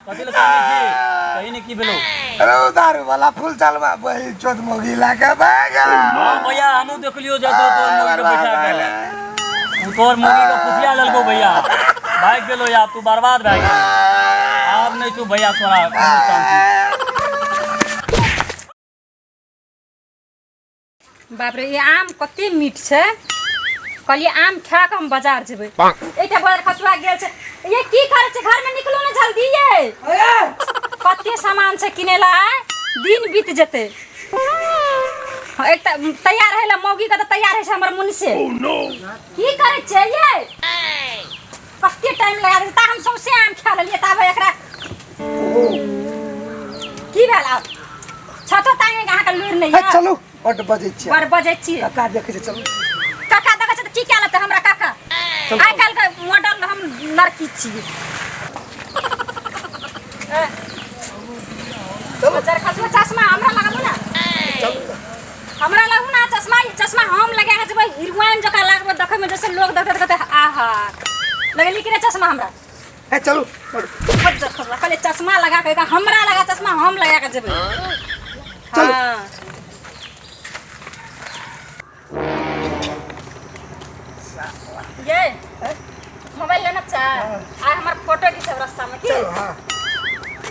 कतिले काने छी कहीं ने की भेलो अरे दारू वाला फूल चलवा बही चोद मोगी लाके भाग हां भैया हमहु देखलियो जतो तोर मोगी के बैठा के तोर मोगी के खुशिया ललगो भैया भाग गेलो यार तू बर्बाद भाग गेलो अब नहीं तू भैया तोरा शांति बाप रे ये आम कते मीठ छे कहलिए आम खा के हम बाजार जेबे एटा बाजार खसुआ गेल छे ये की करे छे घर में निकलो ना जल्दी ये कते सामान से किनेला दिन बीत जते एक तैयार हैला मौगी का तो तैयार है हमर मुन से की करे छे ये कते टाइम लगा दे ता हम सौसे आम खा लेलिए तब एकरा की भेला छतो तांगे कहां का लूर नहीं है चलो बड बजे छी बड़ बजे छी काका देखे छे चलो काका देखे छे त की क्या लगता हमरा काका आइ काल के मॉडल हम लड़की छी चलो जरा खसुआ चश्मा हमरा लगाबो ना चलो हमरा लागू ना चश्मा हम लगा के जब हीरोइन जका लागबो देखे में जैसे लोग देखते कहते आहा लगली कि रे चश्मा हमरा ए चलो खत खसुआ पहले चश्मा लगा के हमरा लगा चश्मा हम लगा के जेबे चलो। हां ये मोबाइल लेना चाह आ हमार फोटो की सब रास्ता में की चलो हां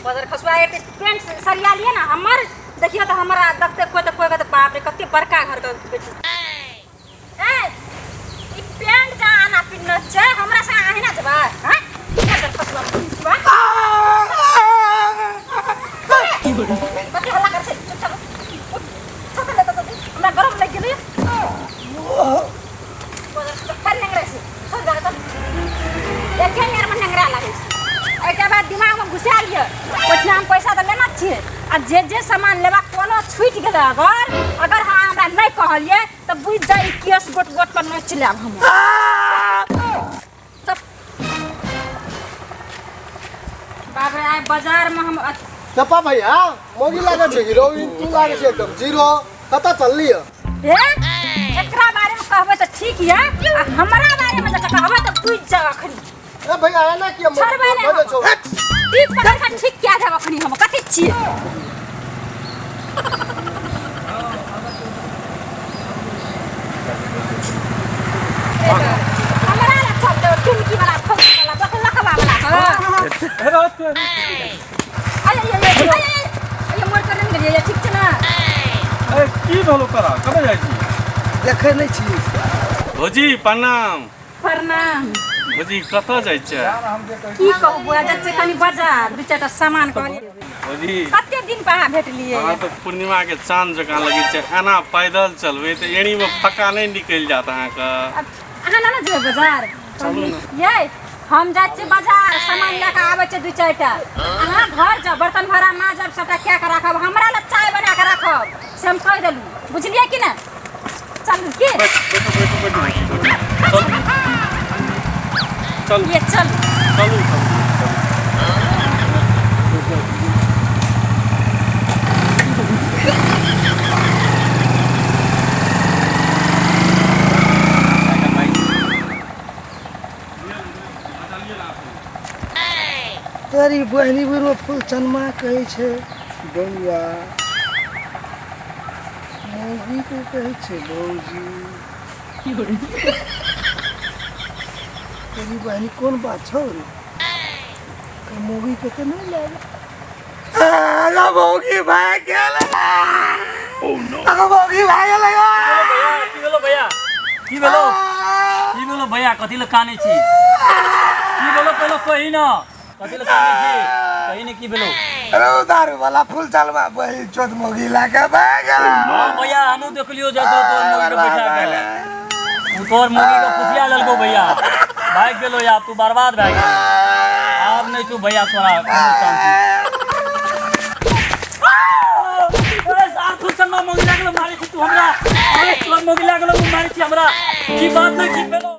बाजार खसुआ एक पेंट सरिया लिए ना हमर देखियो तो हमरा देखते कोई तो बाप रे कते बड़का घर का बेटी ए ई पेंट जा आना पिन छे हमरा से आही ना जबा हां बाजार खसुआ बा कते हल्ला कर से चलो चलो तो हमरा गरम लग गेली बाजार नंगरा से सब जगह तो एक यार मन नंगरा लागे एके बाद दिमाग में घुसा लियो ओतना हम पैसा तो लेना छिए आ जे सामान लेबा कोनो छूट गेल अगर हां हमरा नहीं कहलिए त बुझ जाई केस गोट पर नहीं चलाब हम तब बाप रे आइ बाजार में हम चपा भैया मोगी लागे छे हीरो तू लागे छे एकदम जीरो कता चल लियो ए एकरा बारे में कहबे त ठीक है आ हमरा बारे में त कहबे त बुझ जा अखनी ए भैया आना कि मजे छो ठीक पकड़ ठीक क्या है अखनी हम कथि छिए हमरा ला चल दे टुमकी वाला फौजी वाला बकल लखवा वाला अरे मोर कर नहीं गेलिए ठीक छ ना ए की भलो करा कबे जाई छी देखे नहीं छी भौजी प्रणाम प्रणाम भौजी कता जाई छ की कहू बुआ जच्चे कनी बाजार दू चारटा सामान कहलिए भौजी कते दिन पा भेटलिए हां तो पूर्णिमा के चांद जका लगी छ एना पैदल चलबे त एड़ी में फका नहीं निकल जात अहां का अहाँ ना जे बाजार चलू ना ये हम जात छी बाजार सामान लेके आबै छ दू चारटा अहाँ घर जा बर्तन भरा माजब सबटा क्या के राखब हमरा ल चाय बना के राखब से हम कह देलू बुझलिए कि ना चल की चल ये चल चलू तेरी बहनी बुरो फूल चनमा कहे छे बउआ मोगी को कहे छे बौजी तेरी बहनी कौन बात छौ रे का मोगी के तो नहीं लागे आला मोगी भाग गेल ओ नो आ मोगी भाग गेल भैया की भेलो भैया कथि ल काने छी की भेलो पहले कहि न कथि ल काने छी कहि ने की भेलो अरे दारू वाला फूल चलवा बही चोद मोगी लाके भाग गेल हां भैया हमहु देखलियो जतो तोर मोगी के बैठा के तोर मोगी के खुशिया ललगो भैया भाग गेलो यार तू बर्बाद भाग गेलो अब नहीं तू भैया तोरा शांति अरे साथु संग मोगी लागलो मारे छी तू हमरा अरे तोर मोगी लागलो मारे छी हमरा की बात नहीं की भेलो